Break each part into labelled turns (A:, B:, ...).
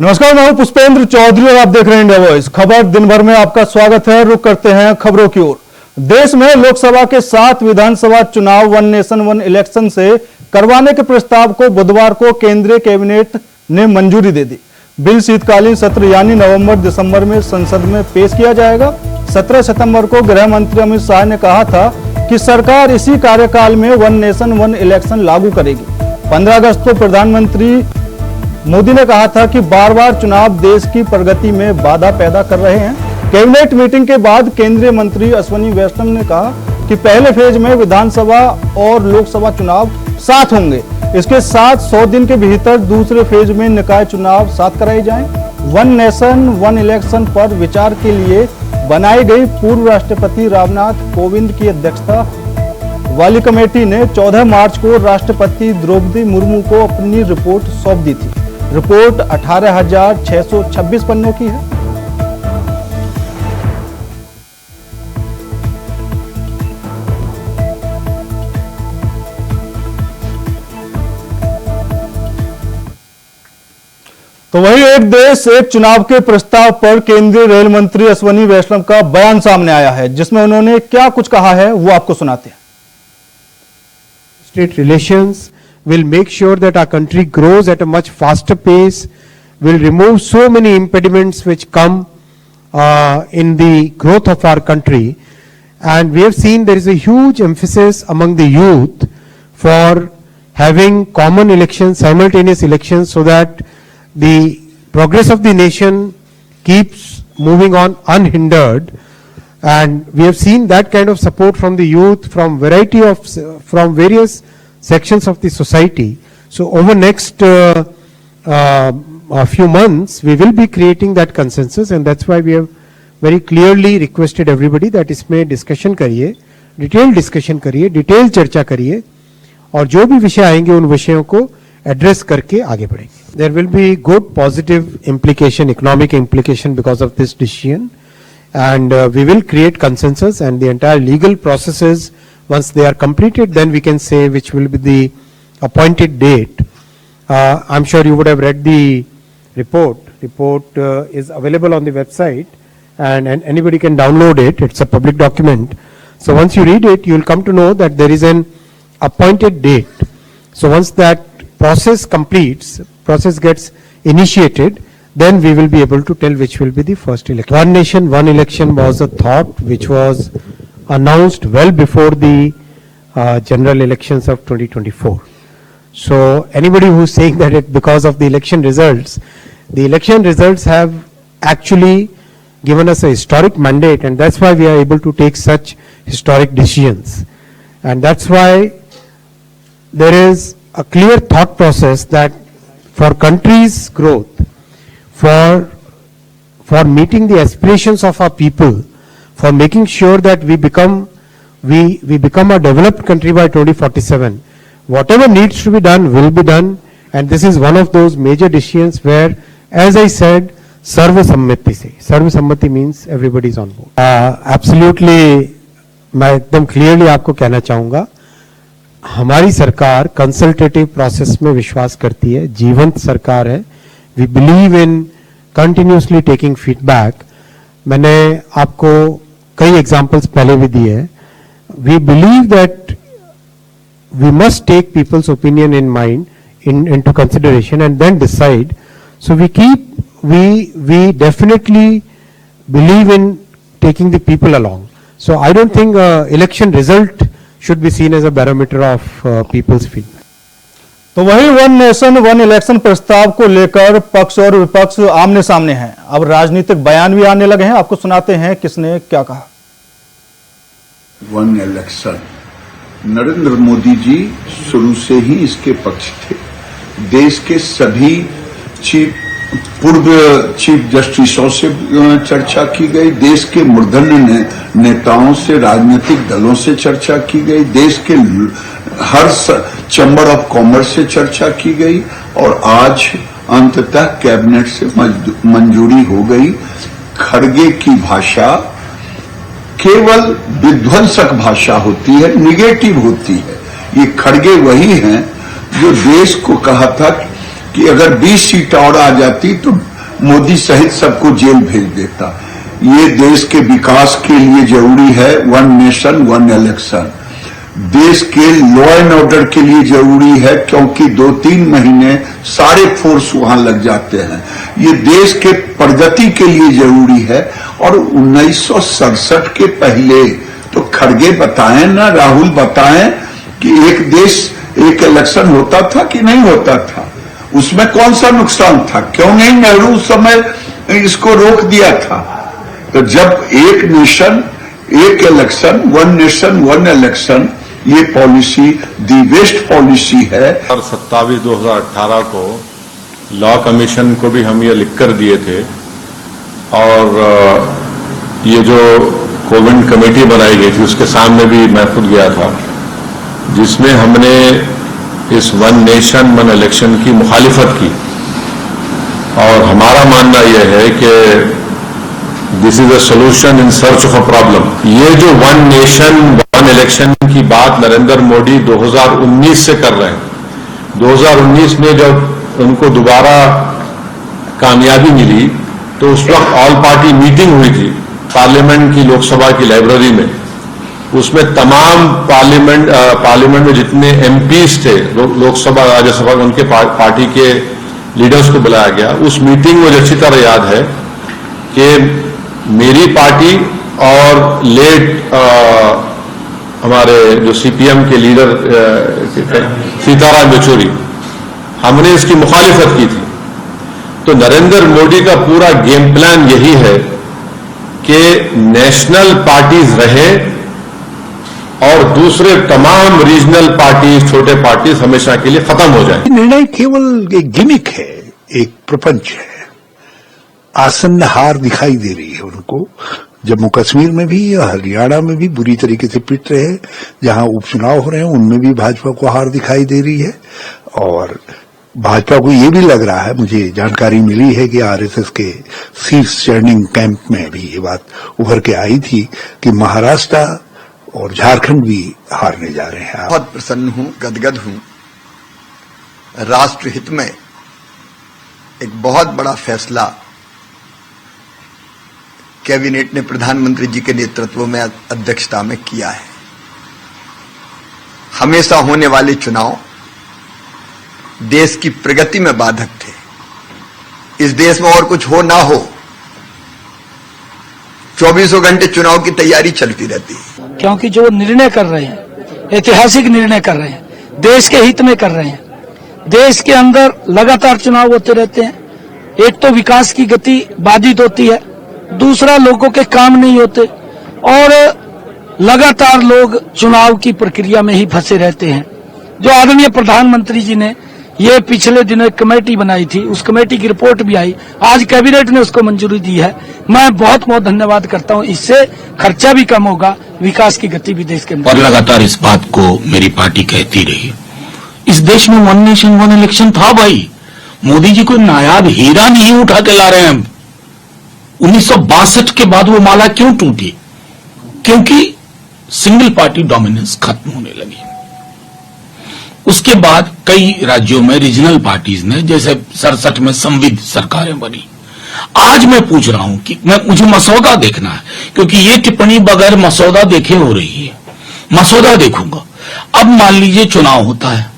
A: नमस्कार, मैं हूं पुष्पेंद्र चौधरी और आप देख रहे हैं इंडिया वॉइस खबर। दिन भर में आपका स्वागत है। रुक करते हैं खबरों की ओर। देश में लोकसभा के 7 विधानसभा चुनाव वन नेशन वन इलेक्शन से करवाने के प्रस्ताव को बुधवार को केंद्रीय कैबिनेट ने मंजूरी दे दी। बिल शीतकालीन सत्र यानी नवंबर दिसंबर में संसद में पेश किया जाएगा। 17 सितंबर को गृह मंत्री अमित शाह ने कहा था कि सरकार इसी कार्यकाल में वन नेशन वन इलेक्शन लागू करेगी। 15 अगस्त को प्रधानमंत्री मोदी ने कहा था कि बार बार चुनाव देश की प्रगति में बाधा पैदा कर रहे हैं। कैबिनेट मीटिंग के बाद केंद्रीय मंत्री अश्विनी वैष्णव ने कहा कि पहले फेज में विधानसभा और लोकसभा चुनाव साथ होंगे। इसके साथ 100 दिन के भीतर दूसरे फेज में निकाय चुनाव साथ कराए जाएं। वन नेशन वन इलेक्शन पर विचार के लिए बनाई गई पूर्व राष्ट्रपति रामनाथ कोविंद की अध्यक्षता वाली कमेटी ने 14 मार्च को राष्ट्रपति द्रौपदी मुर्मू को अपनी रिपोर्ट सौंप दी थी। रिपोर्ट 18,626 पन्नों की है। तो वही एक देश एक चुनाव के प्रस्ताव पर केंद्रीय रेल मंत्री अश्विनी वैष्णव का बयान सामने आया है, जिसमें उन्होंने क्या कुछ कहा है वो आपको सुनाते हैं।
B: State relations will make sure that our country grows at a much faster pace, will remove so many impediments which come in the growth of our country. And we have seen there is a huge emphasis among the youth for having common elections, simultaneous elections, so that the progress of the nation keeps moving on unhindered. And we have seen that kind of support from the youth, from various sections of the society. So over next a few months, we will be creating that consensus, and that's why we have very clearly requested everybody that इसमें discussion करिए, detailed discussion करिए, detailed चर्चा करिए, और जो भी विषय आएंगे उन विषयों को address करके आगे बढ़ेंगे. There will be good positive implication, economic implication because of this decision, and we will create consensus, and the entire legal processes, once they are completed, then we can say which will be the appointed date. I'm sure you would have read the report. Report is available on the website, and anybody can download it. It's a public document. So once you read it, you will come to know that there is an appointed date. So once that process completes, process gets initiated, then we will be able to tell which will be the first election. One nation, one election was a thought which was announced well before the general elections of 2024. So anybody who's saying that it because of the election results have actually given us a historic mandate, and that's why we are able to take such historic decisions. And that's why there is a clear thought process that for country's growth, for meeting the aspirations of our people, for making sure that we become a developed country by 2047, whatever needs to be done will be done, and this is one of those major decisions where, as I said, सर्वसम्मति means everybody is on board. Absolutely, मैं एकदम clearly आपको कहना चाहूँगा, हमारी सरकार consultative process में विश्वास करती है, जीवंत सरकार है. We believe in continuously taking feedback. मैंने आपको कई एग्जाम्पल्स पहले भी दिए हैं. We believe that we must take people's opinion in mind into consideration and then decide. So we definitely believe in taking the people along. So I don't think election result should be seen as a barometer of people's feedback.
A: तो वही one nation one election प्रस्ताव को लेकर पक्ष और विपक्ष आमने सामने हैं. अब राजनीतिक बयान भी आने लगे हैं. आपको सुनाते हैं किसने क्या कहा.
C: वन इलेक्शन, नरेंद्र मोदी जी शुरू से ही इसके पक्ष थे. देश के सभी पूर्व चीफ जस्टिसों से चर्चा की गई, देश के मूर्धन्य नेताओं से, राजनीतिक दलों से चर्चा की गई, देश के हर चैम्बर ऑफ कॉमर्स से चर्चा की गई, और आज अंततः कैबिनेट से मंजूरी हो गई. खड़गे की भाषा केवल विध्वंसक भाषा होती है, निगेटिव होती है. ये खड़गे वही हैं जो देश को कहा था कि अगर 20 सीट और आ जाती तो मोदी सहित सबको जेल भेज देता। ये देश के विकास के लिए जरूरी है 1 नेशन 1 इलेक्शन। देश के लॉ एंड ऑर्डर के लिए जरूरी है, क्योंकि 2-3 महीने सारे फोर्स वहां लग जाते हैं। ये देश के प्रगति के लिए जरूरी है। और 1967 के पहले तो खड़गे बताएं ना, राहुल बताएं कि एक देश एक इलेक्शन होता था कि नहीं होता था? उसमें कौन सा नुकसान था? क्यों नहीं नेहरू उस समय इसको रोक दिया था? तो जब एक नेशन एक इलेक्शन 1 नेशन 1 इलेक्शन, ये पॉलिसी दी बेस्ट पॉलिसी है।
D: 27/2018 को लॉ कमीशन को भी हम ये लिखकर दिए थे, और ये जो कोविड कमेटी बनाई गई थी उसके सामने भी मैं खुद गया था, जिसमें हमने इस 1 नेशन 1 इलेक्शन की मुखालिफत की। और हमारा मानना यह है कि this is a solution in search of a problem. ये जो 1 नेशन 1 इलेक्शन की बात नरेंद्र मोदी 2019 से कर रहे हैं। 2019 में जब उनको दोबारा कामयाबी मिली तो उस वक्त ऑल पार्टी मीटिंग हुई थी पार्लियामेंट की, लोकसभा की लाइब्रेरी में। उसमें तमाम पार्लियामेंट में जितने एमपीज थे, लोकसभा राज्यसभा, उनके पार्टी के लीडर्स को बुलाया गया। उस मीटिंग में मुझे अच्छी तरह याद है कि मेरी पार्टी और लेट हमारे जो सीपीएम के लीडर सीताराम येचुरी, हमने इसकी मुखालिफत की थी। तो नरेंद्र मोदी का पूरा गेम प्लान यही है कि नेशनल पार्टीज रहे और दूसरे तमाम रीजनल पार्टीज, छोटे पार्टीज हमेशा के लिए खत्म हो जाए।
E: निर्णय केवल एक गिमिक है, एक प्रपंच है। आसन्न हार दिखाई दे रही है उनको। जम्मू कश्मीर में भी, हरियाणा में भी बुरी तरीके से पिट रहे हैं। जहां उपचुनाव हो रहे हैं उनमें भी भाजपा को हार दिखाई दे रही है। और भाजपा को ये भी लग रहा है, मुझे जानकारी मिली है कि आरएसएस के शीर्ष चर्निंग कैंप में भी ये बात उभर के आई थी कि महाराष्ट्र और झारखंड भी हारने जा रहे हैं।
F: बहुत प्रसन्न हूं, गदगद हूं। राष्ट्र हित में एक बहुत बड़ा फैसला कैबिनेट ने प्रधानमंत्री जी के नेतृत्व में, अध्यक्षता में किया है। हमेशा होने वाले चुनाव देश की प्रगति में बाधक थे। इस देश में और कुछ हो ना हो, 24 घंटे चुनाव की तैयारी चलती रहती है।
G: क्योंकि जो निर्णय कर रहे हैं, ऐतिहासिक निर्णय कर रहे हैं, देश के हित में कर रहे हैं। देश के अंदर लगातार चुनाव होते रहते हैं। एक तो विकास की गति बाधित होती है, दूसरा लोगों के काम नहीं होते, और लगातार लोग चुनाव की प्रक्रिया में ही फंसे रहते हैं। जो आदरणीय प्रधानमंत्री जी ने ये पिछले दिनों एक कमेटी बनाई थी, उस कमेटी की रिपोर्ट भी आई, आज कैबिनेट ने उसको मंजूरी दी है। मैं बहुत बहुत धन्यवाद करता हूं। इससे खर्चा भी कम होगा, विकास की गति भी देश के अंदर।
H: और लगातार इस बात को मेरी पार्टी कहती रही। इस देश में 1 नेशन 1 इलेक्शन था भाई। मोदी जी कोई नायाब हीरा नहीं उठा के ला रहे हैं हम। 1962 के बाद वो माला क्यों टूटी? क्योंकि सिंगल पार्टी डोमिनेंस खत्म होने लगी। उसके बाद कई राज्यों में रीजनल पार्टीज ने, जैसे 67 में संविध सरकारें बनी। आज मैं पूछ रहा हूं कि मुझे मसौदा देखना है, क्योंकि ये टिप्पणी बगैर मसौदा देखे हो रही है। मसौदा देखूंगा। अब मान लीजिए चुनाव होता है,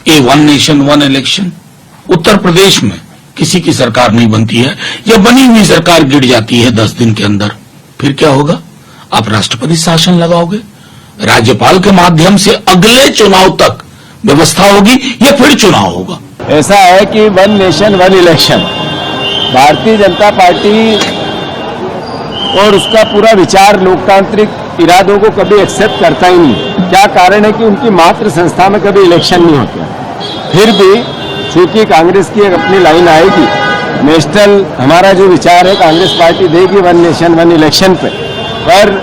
H: ये 1 नेशन 1 इलेक्शन। उत्तर प्रदेश में किसी की सरकार नहीं बनती है, या बनी हुई सरकार गिर जाती है 10 दिन के अंदर, फिर क्या होगा? आप राष्ट्रपति शासन लगाओगे, राज्यपाल के माध्यम से अगले चुनाव तक व्यवस्था होगी, या फिर चुनाव होगा?
I: ऐसा है कि 1 nation 1 election Bharatiya Janata party और उसका पूरा विचार लोकतांत्रिक इरादों को कभी एक्सेप्ट करता ही नहीं। क्या कारण है कि उनकी मातृ संस्था में कभी इलेक्शन नहीं होते। फिर भी चूंकि कांग्रेस की एक अपनी लाइन आएगी, नेशनल हमारा जो विचार है, कांग्रेस पार्टी देगी 1 नेशन 1 इलेक्शन पे। पर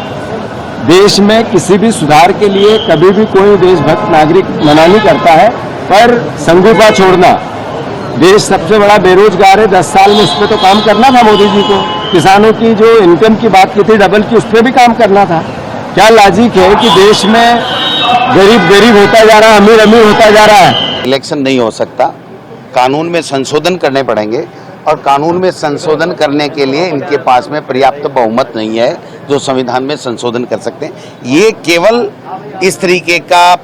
I: देश में किसी भी सुधार के लिए कभी भी कोई देशभक्त नागरिक मना नहीं करता है, पर संगूफा छोड़ना, देश सबसे बड़ा बेरोजगार है, 10 साल में उस पर तो काम करना था मोदी जी को। किसानों की जो इनकम की बात की थी डबल की, उस पर भी काम करना था। क्या लॉजिक है कि देश में गरीब गरीब होता जा रहा है, अमीर अमीर होता जा रहा है?
J: इलेक्शन नहीं हो सकता, कानून में संशोधन करने पड़ेंगे और कानून में संशोधन करने के लिए इनके पास में पर्याप्त बहुमत नहीं है जो संविधान में संशोधन कर सकते हैं। ये केवल इस तरीके का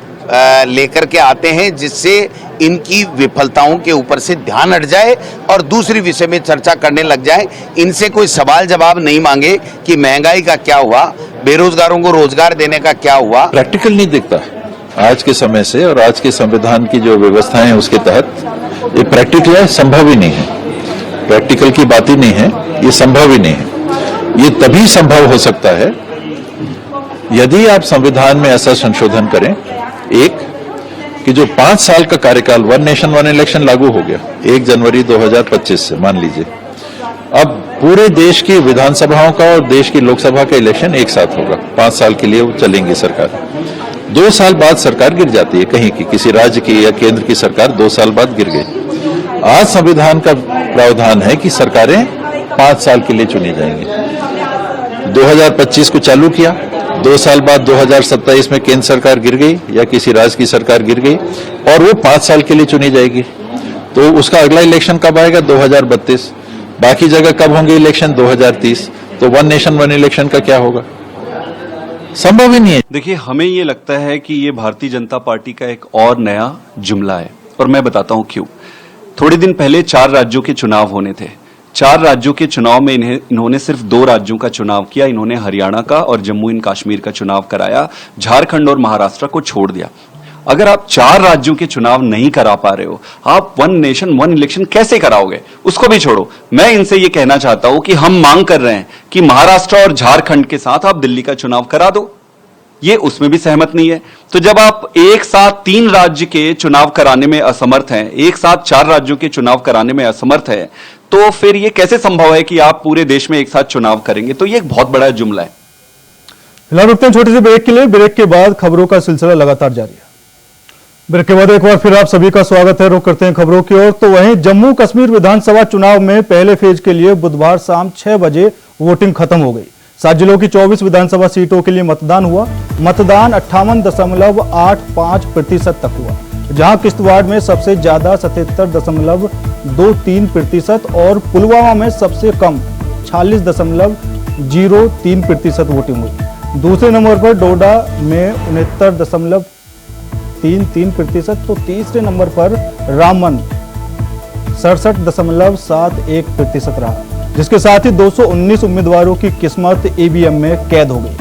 J: लेकर के आते हैं जिससे इनकी विफलताओं के ऊपर से ध्यान हट जाए और दूसरी विषय में चर्चा करने लग जाए। इनसे कोई सवाल जवाब नहीं मांगे कि महंगाई का क्या हुआ, बेरोजगारों को रोजगार देने का क्या हुआ।
K: प्रैक्टिकल नहीं दिखता आज के समय से और आज के संविधान की जो व्यवस्थाएं हैं उसके तहत ये प्रैक्टिकल है, संभव ही नहीं है। प्रैक्टिकल की बात ही नहीं है, ये संभव ही नहीं है। ये तभी संभव हो सकता है यदि आप संविधान में ऐसा संशोधन करें, एक कि जो 5 साल का कार्यकाल 1 नेशन 1 इलेक्शन लागू हो गया 1 जनवरी 2025 से, मान लीजिए अब पूरे देश की विधानसभाओं का और देश की लोकसभा का इलेक्शन एक साथ होगा। 5 साल के लिए वो चलेंगी सरकार। 2 साल बाद सरकार गिर जाती है, कहीं की किसी राज्य की या केंद्र की सरकार 2 साल बाद गिर गई। आज संविधान का प्रावधान है कि सरकारें 5 साल के लिए चुनी जाएंगी। 2025 को चालू किया, 2 साल बाद 2027 में केंद्र सरकार गिर गई या किसी राज्य की सरकार गिर गई और वो 5 साल के लिए चुनी जाएगी। तो उसका अगला इलेक्शन कब आएगा? 2032। बाकी जगह कब होंगे इलेक्शन? 2030। तो 1 नेशन 1 इलेक्शन का क्या होगा? संभव ही नहीं है।
L: देखिए, हमें ये लगता है कि ये भारतीय जनता पार्टी का एक और नया जुमला है और मैं बताता हूं क्यों। थोड़े दिन पहले 4 राज्यों के चुनाव होने थे। 4 राज्यों के चुनाव में इन्होंने सिर्फ 2 राज्यों का चुनाव किया। इन्होंने हरियाणा का और जम्मू एंड कश्मीर का चुनाव कराया, झारखंड और महाराष्ट्र को छोड़ दिया। अगर आप 4 राज्यों के चुनाव नहीं करा पा रहे हो, आप 1 नेशन 1 इलेक्शन कैसे कराओगे? उसको भी छोड़ो, मैं इनसे ये कहना चाहता हूं कि हम मांग कर रहे हैं कि महाराष्ट्र और झारखंड के साथ आप दिल्ली का चुनाव करा दो। ये उसमें भी सहमत नहीं है। तो जब आप एक साथ 3 राज्य के चुनाव कराने में असमर्थ हैं, एक साथ 4 राज्यों के चुनाव कराने में असमर्थ है, तो फिर ये कैसे संभव है कि आप पूरे देश में एक साथ चुनाव करेंगे? तो ये एक बहुत बड़ा जुमला है।
A: फिलहाल रुकते हैं छोटे से ब्रेक के लिए। ब्रेक के बाद खबरों का सिलसिला लगातार जारी है। ब्रेक के बाद एक बार फिर आप सभी का स्वागत है। रुक करते हैं खबरों की ओर। तो वहीं जम्मू कश्मीर विधानसभा चुनाव में पहले फेज के लिए बुधवार शाम 6 बजे वोटिंग खत्म हो गई। 7 जिलों की 24 विधानसभा सीटों के लिए मतदान हुआ। मतदान 58.85% तक हुआ, जहां किश्तवाड़ में सबसे ज्यादा 77.23% और पुलवामा में सबसे कम 46.03% वोटिंग हुई। दूसरे नंबर पर डोडा में 69.33%, तो तीसरे नंबर पर रामबन 67.71% रहा, जिसके साथ ही 219 उम्मीदवारों की किस्मत ईवीएम में कैद हो गई।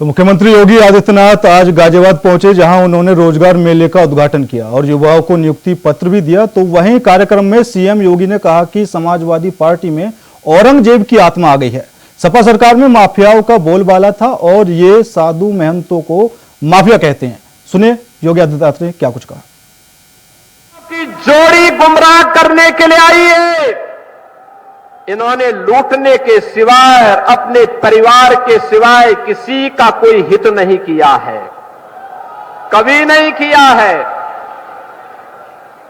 A: तो मुख्यमंत्री योगी आदित्यनाथ आज गाजियाबाद पहुंचे, जहां उन्होंने रोजगार मेले का उद्घाटन किया और युवाओं को नियुक्ति पत्र भी दिया। तो वहीं कार्यक्रम में सीएम योगी ने कहा कि समाजवादी पार्टी में औरंगजेब की आत्मा आ गई है। सपा सरकार में माफियाओं का बोलबाला था और ये साधु महंतों को माफिया कहते हैं। सुनिए योगी आदित्यनाथ ने क्या कुछ कहा।
M: की जोड़ी गुमराह करने के लिए आई है। इन्होंने लूटने के सिवाय, अपने परिवार के सिवाय किसी का कोई हित नहीं किया है, कभी नहीं किया है,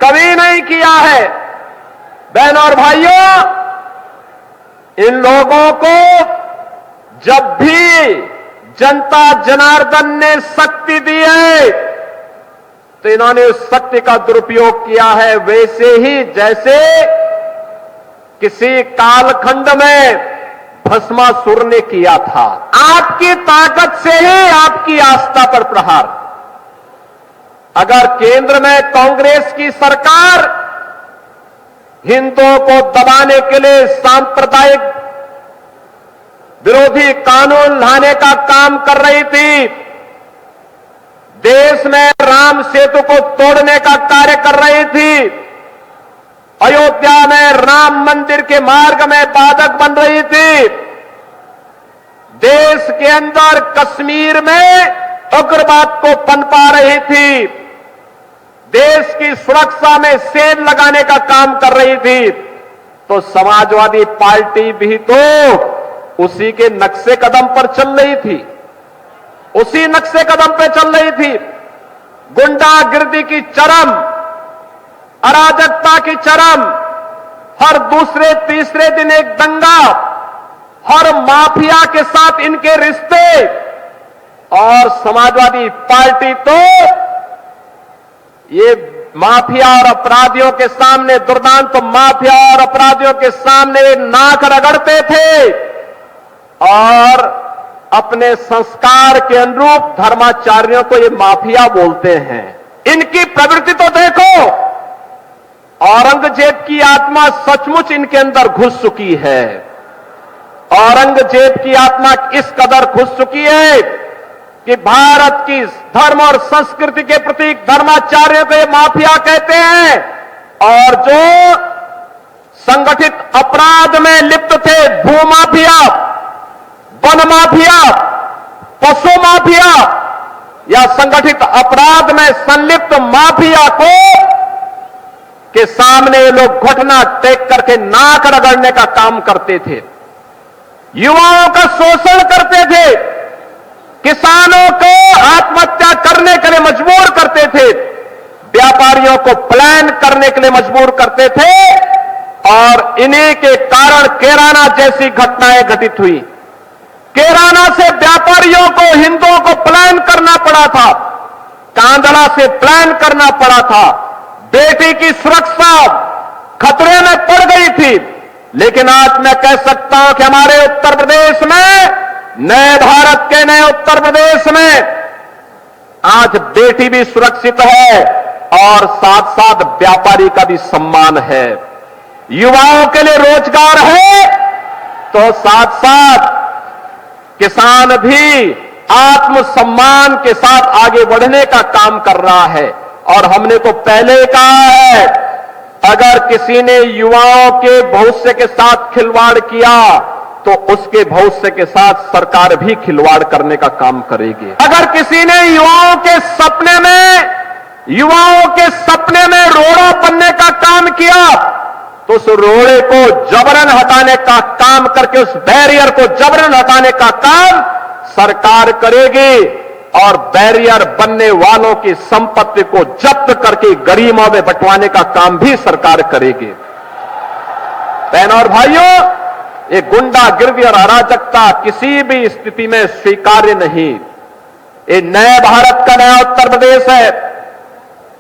M: कभी नहीं किया है। बहनों और भाइयों, इन लोगों को जब भी जनता जनार्दन ने शक्ति दी है तो इन्होंने उस शक्ति का दुरुपयोग किया है, वैसे ही जैसे किसी कालखंड में भस्मासुर ने किया था। आपकी ताकत से ही आपकी आस्था पर प्रहार। अगर केंद्र में कांग्रेस की सरकार हिंदुओं को दबाने के लिए सांप्रदायिक विरोधी कानून लाने का काम कर रही थी, देश में राम सेतु को तोड़ने का कार्य कर रही थी, अयोध्या में राम मंदिर के मार्ग में बाधक बन रही थी, देश के अंदर कश्मीर में उग्रवाद को पनपा रही थी, देश की सुरक्षा में सेल लगाने का काम कर रही थी, तो समाजवादी पार्टी भी तो उसी के नक्शे कदम पर चल रही थी, उसी नक्शे कदम पे चल रही थी। गुंडागिर्दी की चरम, अराजकता की चरम, हर दूसरे तीसरे दिन एक दंगा, हर माफिया के साथ इनके रिश्ते, और समाजवादी पार्टी तो ये माफिया और अपराधियों के सामने, दुर्दांत माफिया और अपराधियों के सामने नाक रगड़ते थे और अपने संस्कार के अनुरूप धर्माचार्यों को ये माफिया बोलते हैं। इनकी प्रवृत्ति तो देखो, औरंगजेब की आत्मा सचमुच इनके अंदर घुस चुकी है। औरंगजेब की आत्मा इस कदर घुस चुकी है कि भारत की धर्म और संस्कृति के प्रतीक धर्माचार्यों को ये माफिया कहते हैं, और जो संगठित अपराध में लिप्त थे, भूमाफिया, वन माफिया, पशु माफिया या संगठित अपराध में संलिप्त माफिया को के सामने ये लोग घुटना टेक करके नाक रगड़ने का काम करते थे, युवाओं का शोषण करते थे, किसानों को आत्महत्या करने के लिए मजबूर करते थे, व्यापारियों को प्लान करने के लिए मजबूर करते थे, और इन्हीं के कारण कैराना जैसी घटनाएं घटित हुई। कैराना से व्यापारियों को, हिंदुओं को प्लान करना पड़ा था, कांदड़ा से प्लान करना पड़ा था, बेटी की सुरक्षा खतरे में पड़ गई थी। लेकिन आज मैं कह सकता हूं कि हमारे उत्तर प्रदेश में, नए भारत के नए उत्तर प्रदेश में आज बेटी भी सुरक्षित है और साथ साथ व्यापारी का भी सम्मान है, युवाओं के लिए रोजगार है, तो साथ साथ किसान भी आत्मसम्मान के साथ आगे बढ़ने का काम कर रहा है। और हमने तो पहले ही कहा है, अगर किसी ने युवाओं के भविष्य के साथ खिलवाड़ किया तो उसके भविष्य के साथ सरकार भी खिलवाड़ करने का काम करेगी। अगर किसी ने युवाओं के सपने में रोड़ा बनने का काम किया तो उस रोड़े को जबरन हटाने का काम करके, उस बैरियर को जबरन हटाने का काम सरकार करेगी, और बैरियर बनने वालों की संपत्ति को जब्त करके गरीबों में बंटवाने का काम भी सरकार करेगी। बहनों और भाइयों, ये गुंडागिर्दी और अराजकता किसी भी स्थिति में स्वीकार्य नहीं। ये नए भारत का नया उत्तर प्रदेश है।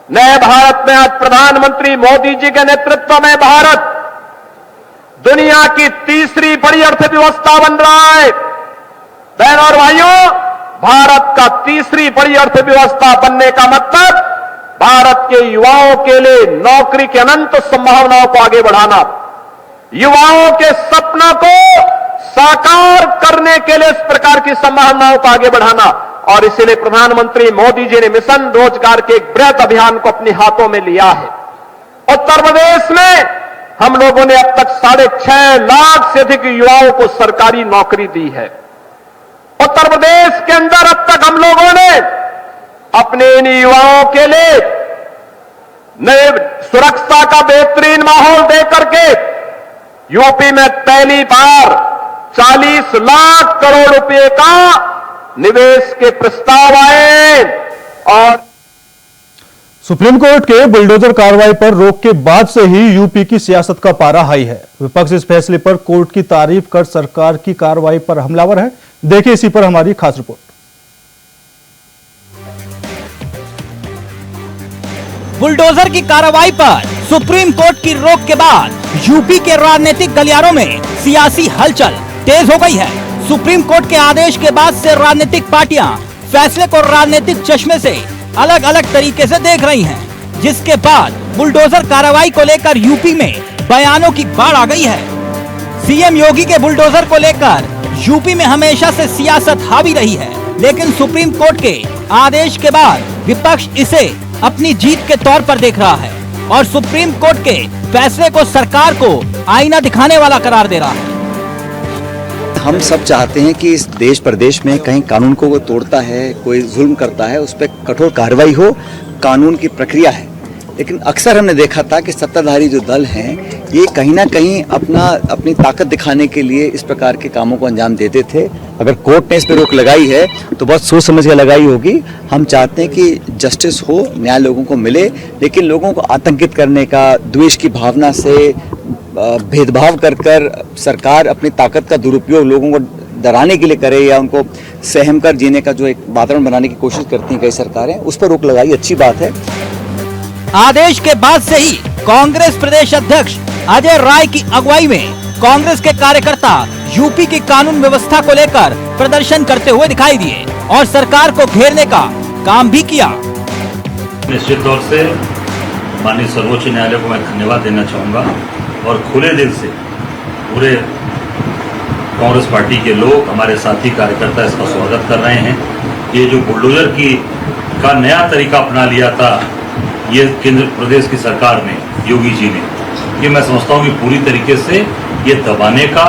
M: नए भारत में आज प्रधानमंत्री मोदी जी के नेतृत्व में भारत दुनिया की तीसरी बड़ी अर्थव्यवस्था बन रहा है। बहनों और भाइयों, भारत का तीसरी बड़ी अर्थव्यवस्था बनने का मतलब भारत के युवाओं के लिए नौकरी की अनंत संभावनाओं को आगे बढ़ाना, युवाओं के सपनों को साकार करने के लिए इस प्रकार की संभावनाओं को आगे बढ़ाना। और इसीलिए प्रधानमंत्री मोदी जी ने मिशन रोजगार के एक बृहद अभियान को अपने हाथों में लिया है। उत्तर प्रदेश में हम लोगों ने अब तक 6.5 लाख से अधिक युवाओं को सरकारी नौकरी दी है। उत्तर प्रदेश के अंदर अब तक हम लोगों ने अपने इन युवाओं के लिए नए सुरक्षा का बेहतरीन माहौल देकर के यूपी में पहली बार 40 लाख करोड़ रुपए का निवेश के प्रस्ताव आए। और
A: सुप्रीम कोर्ट के बुलडोजर कार्रवाई पर रोक के बाद से ही यूपी की सियासत का पारा हाई है। विपक्ष इस फैसले पर कोर्ट की तारीफ कर सरकार की कार्रवाई पर हमलावर है। देखिए इसी पर हमारी खास रिपोर्ट।
N: बुलडोजर की कार्रवाई पर सुप्रीम कोर्ट की रोक के बाद यूपी के राजनीतिक गलियारों में सियासी हलचल तेज हो गई है। सुप्रीम कोर्ट के आदेश के बाद से राजनीतिक पार्टियां फैसले को राजनीतिक चश्मे से अलग अलग तरीके से देख रही हैं, जिसके बाद बुलडोजर कार्रवाई को लेकर यूपी में बयानों की बाढ़ आ गई है। सीएम योगी के बुलडोजर को लेकर यूपी में हमेशा से सियासत हावी रही है, लेकिन सुप्रीम कोर्ट के आदेश के बाद विपक्ष इसे अपनी जीत के तौर पर देख रहा है और सुप्रीम कोर्ट के फैसले को सरकार को आईना दिखाने वाला करार दे रहा है।
O: हम सब चाहते हैं कि इस देश प्रदेश में कहीं कानून को कोई तोड़ता है, कोई जुल्म करता है, उस पर कठोर कार्रवाई हो, कानून की प्रक्रिया है। लेकिन अक्सर हमने देखा था कि सत्ताधारी जो दल हैं ये कहीं ना कहीं अपनी ताकत दिखाने के लिए इस प्रकार के कामों को अंजाम देते थे। अगर कोर्ट ने इस पर रोक लगाई है तो बहुत सोच समझ कर लगाई होगी। हम चाहते हैं कि जस्टिस हो, न्याय लोगों को मिले, लेकिन लोगों को आतंकित करने का, द्वेष की भावना से भेदभाव कर सरकार अपनी ताकत का दुरुपयोग लोगों को डराने के लिए करे या उनको सहम कर जीने का जो एक वातावरण बनाने की कोशिश करती हैं कई सरकारें, उस पर रोक लगाई, अच्छी बात है।
N: आदेश के बाद से ही कांग्रेस प्रदेश अध्यक्ष अजय राय की अगुवाई में कांग्रेस के कार्यकर्ता यूपी की कानून व्यवस्था को लेकर प्रदर्शन करते हुए दिखाई दिए और सरकार को घेरने का काम भी किया।
P: निश्चित तौर से माननीय सर्वोच्च न्यायालय को मैं धन्यवाद देना चाहूँगा और खुले दिल से पूरे कांग्रेस पार्टी के लोग, हमारे साथी कार्यकर्ता इसका स्वागत कर रहे हैं। ये जो बुलडोजर का नया तरीका अपना लिया था ये केंद्र प्रदेश की सरकार ने, योगी जी ने, ये मैं समझता हूँ कि पूरी तरीके से ये दबाने का,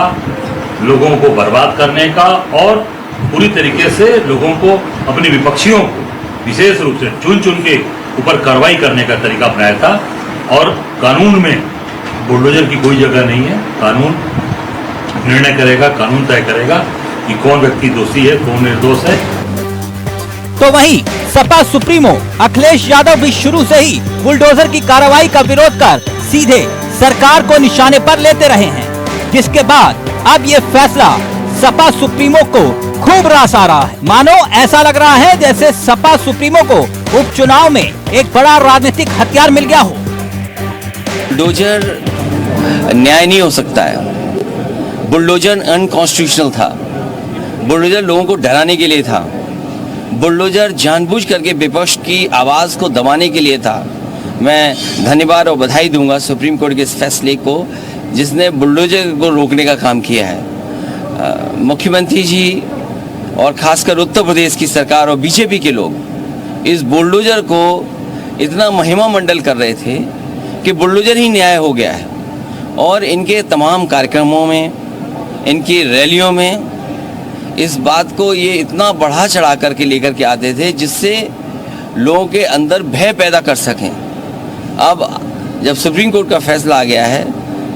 P: लोगों को बर्बाद करने का और पूरी तरीके से लोगों को, अपने विपक्षियों को विशेष रूप से चुन के ऊपर कार्रवाई करने का तरीका अपनाया था। और कानून में बुलडोजर की कोई जगह नहीं है। कानून निर्णय करेगा, कानून तय करेगा कि कौन व्यक्ति दोषी है, कौन निर्दोष है।
N: तो वहीं सपा सुप्रीमो अखिलेश यादव भी शुरू से ही बुलडोजर की कार्रवाई का विरोध कर सीधे सरकार को निशाने पर लेते रहे हैं, जिसके बाद अब ये फैसला सपा सुप्रीमो को खूब रास आ रहा है। मानो ऐसा लग रहा है जैसे सपा सुप्रीमो को उपचुनाव में एक बड़ा राजनीतिक हथियार मिल गया हो।
Q: बुलडोजर न्याय नहीं हो सकता है। बुलडोजर अनकॉन्स्टिट्यूशनल था। बुलडोजर लोगों को डराने के लिए था। बुलडोजर जानबूझ करके विपक्ष की आवाज को दबाने के लिए था। मैं धन्यवाद और बधाई दूंगा सुप्रीम कोर्ट के इस फैसले को जिसने बुलडोजर को रोकने का काम किया है। मुख्यमंत्री जी और खासकर उत्तर प्रदेश की सरकार और बीजेपी के लोग इस बुलडोजर को इतना महिमा मंडल कर रहे थे कि बुलडोजर ही न्याय हो गया है। और इनके तमाम कार्यक्रमों में, इनकी रैलियों में इस बात को ये इतना बढ़ा चढ़ा करके लेकर के आते थे जिससे लोगों के अंदर भय पैदा कर सकें। अब जब सुप्रीम कोर्ट का फैसला आ गया है,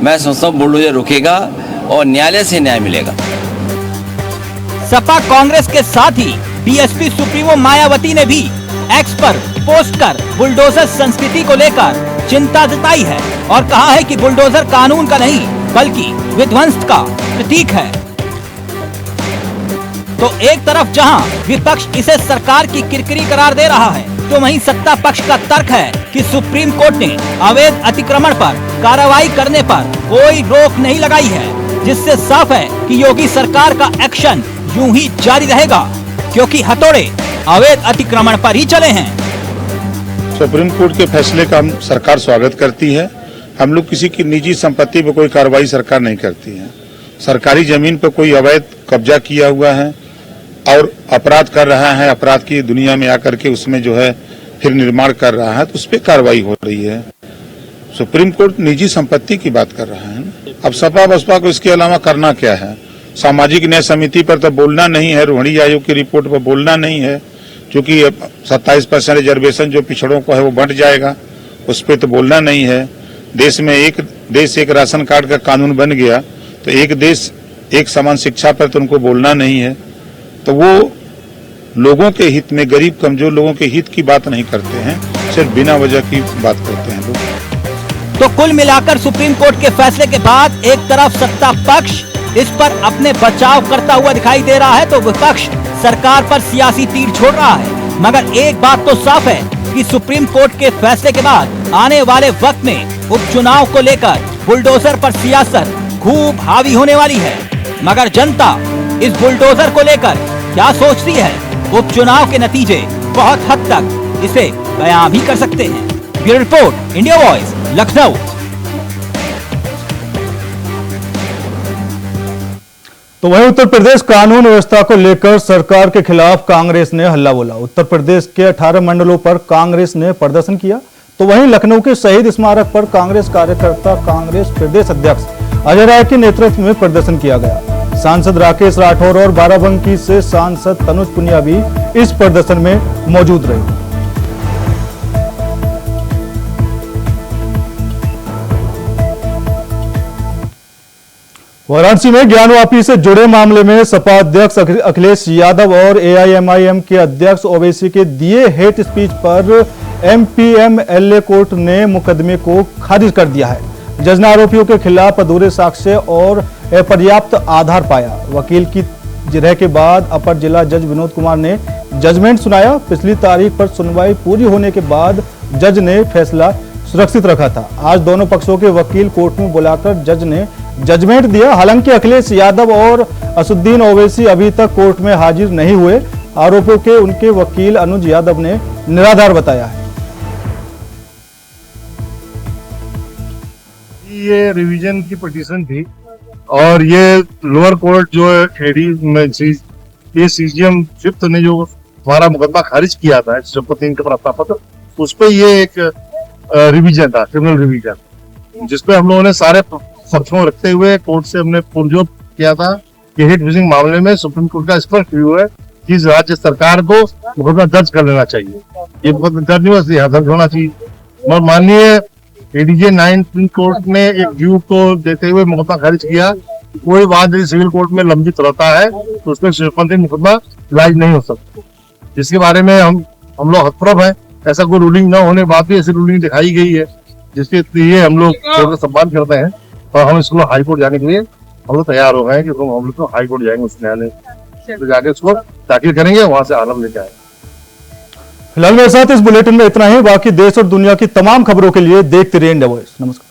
Q: मैं समझता हूँ बुलडोजर रुकेगा और न्यायालय से न्याय मिलेगा।
N: सपा कांग्रेस के साथ ही बीएसपी सुप्रीमो मायावती ने भी एक्स पर पोस्ट कर बुलडोजर संस्कृति को लेकर चिंता जताई है और कहा है कि बुलडोजर कानून का नहीं बल्कि विध्वंस का प्रतीक है। तो एक तरफ जहां विपक्ष इसे सरकार की किरकिरी करार दे रहा है, तो वहीं सत्ता पक्ष का तर्क है कि सुप्रीम कोर्ट ने अवैध अतिक्रमण पर कार्रवाई करने पर कोई रोक नहीं लगाई है, जिससे साफ है कि योगी सरकार का एक्शन यूं ही जारी रहेगा, क्योंकि हथौड़े अवैध अतिक्रमण पर ही चले हैं।
R: सुप्रीम कोर्ट के फैसले का सरकार स्वागत करती है। हम लोग किसी की निजी संपत्ति पर कोई कार्रवाई सरकार नहीं करती है। सरकारी जमीन पर कोई अवैध कब्जा किया हुआ है और अपराध कर रहा है, अपराध की दुनिया में आकर के उसमें जो है फिर निर्माण कर रहा है, तो उस पर कार्रवाई हो रही है। सुप्रीम कोर्ट निजी संपत्ति की बात कर रहा है। अब सपा बसपा को इसके अलावा करना क्या है? सामाजिक न्याय समिति पर तो बोलना नहीं है, रोहिणी आयोग की रिपोर्ट पर बोलना नहीं है, क्योंकि 27% रिजर्वेशन जो पिछड़ों को है वो बढ़ जाएगा, उस पर तो बोलना नहीं है। देश में एक देश एक राशन कार्ड का कानून बन गया, तो एक देश एक समान शिक्षा पर तो उनको बोलना नहीं है। तो वो लोगों के हित में, गरीब कमजोर लोगों के हित की बात नहीं करते हैं, सिर्फ बिना वजह की बात करते हैं लोग।
N: तो कुल मिलाकर सुप्रीम कोर्ट के फैसले के बाद एक तरफ सत्ता पक्ष इस पर अपने बचाव करता हुआ दिखाई दे रहा है, तो विपक्ष सरकार पर सियासी तीर छोड़ रहा है। मगर एक बात तो साफ है कि सुप्रीम कोर्ट के फैसले के बाद आने वाले वक्त में उपचुनाव को लेकर बुलडोजर पर सियासत खूब हावी होने वाली है। मगर जनता इस बुलडोजर को लेकर क्या सोचती है, उपचुनाव के नतीजे बहुत हद तक इसे बयां भी कर सकते हैं। Bureau report, India voice, Lucknow.
A: तो वहीं उत्तर प्रदेश कानून व्यवस्था को लेकर सरकार के खिलाफ कांग्रेस ने हल्ला बोला। उत्तर प्रदेश के 18 मंडलों पर कांग्रेस ने प्रदर्शन किया, तो वहीं लखनऊ के शहीद स्मारक पर कांग्रेस कार्यकर्ता कांग्रेस प्रदेश अध्यक्ष अजय राय के नेतृत्व में प्रदर्शन किया गया। सांसद राकेश राठौर और बाराबंकी से सांसद तनुज पुनिया भी इस प्रदर्शन में मौजूद रहे। वाराणसी में ज्ञानवापी से जुड़े मामले में सपा अध्यक्ष अखिलेश यादव और एआईएमआईएम के अध्यक्ष ओवैसी के दिए हेट स्पीच पर एमपीएमएलए कोर्ट ने मुकदमे को खारिज कर दिया है। जज ने आरोपियों के खिलाफ अधूरे साक्ष्य और अपर्याप्त आधार पाया। वकील की जिरह के बाद अपर जिला जज विनोद कुमार ने जजमेंट सुनाया। पिछली तारीख पर सुनवाई पूरी होने के बाद जज ने फैसला सुरक्षित रखा था। आज दोनों पक्षों के वकील कोर्ट में बुलाकर जज ने जजमेंट दिया। हालांकि अखिलेश यादव और असुद्दीन ओवैसी अभी तक कोर्ट में हाजिर नहीं हुए। आरोपों के उनके वकील अनुज यादव ने निराधार बताया है।
S: ये रिवीजन की पिटीशन थी और ये लोअर कोर्ट जो एडी में ये सीजीएम फिफ्थ ने जो हमारा मुकदमा खारिज किया था 103 का प्राप्त पत्र, उस पे ये एक रिवीजन था, क्रिमिनल रिवीजन, जिसपे हम लोगों ने सारे पक्षों रखते हुए कोर्ट से हमने पुरजोर किया था कि हेट फिशिंग मामले में सुप्रीम कोर्ट का स्पष्ट व्यू है कि राज्य सरकार को मुकदमा दर्ज कर लेना चाहिए। ये मुकदमा दर्ज नहीं हुआ, यहाँ दर्ज होना चाहिए। और माननीय एडीजे 9 सुप्रीम कोर्ट ने एक व्यू को देते हुए मुकदमा खारिज किया। कोई बात यदि सिविल कोर्ट में लंबित रहता है तो उसमें शिवपंथी मुकदमा लाइज नहीं हो सकता, जिसके बारे में हम लोग हतप्रभ हैं। ऐसा कोई रूलिंग न होने बाद भी ऐसी रूलिंग दिखाई गई है, जिसके लिए हम लोग कोर्ट का सम्मान करते हैं और हम इसको हाई कोर्ट जाने के लिए हम लोग तैयार हो गए हैं कि हम लोग तो हाई कोर्ट जाएंगे, उस न्यायालय तो जाके उसको दाखिल करेंगे, वहां से आलम लेके आएंगे।
A: फिलहाल मेरे साथ इस बुलेटिन में इतना ही। बाकी देश और दुनिया की तमाम खबरों के लिए देखते रहिए इंडिया वॉइस। नमस्कार।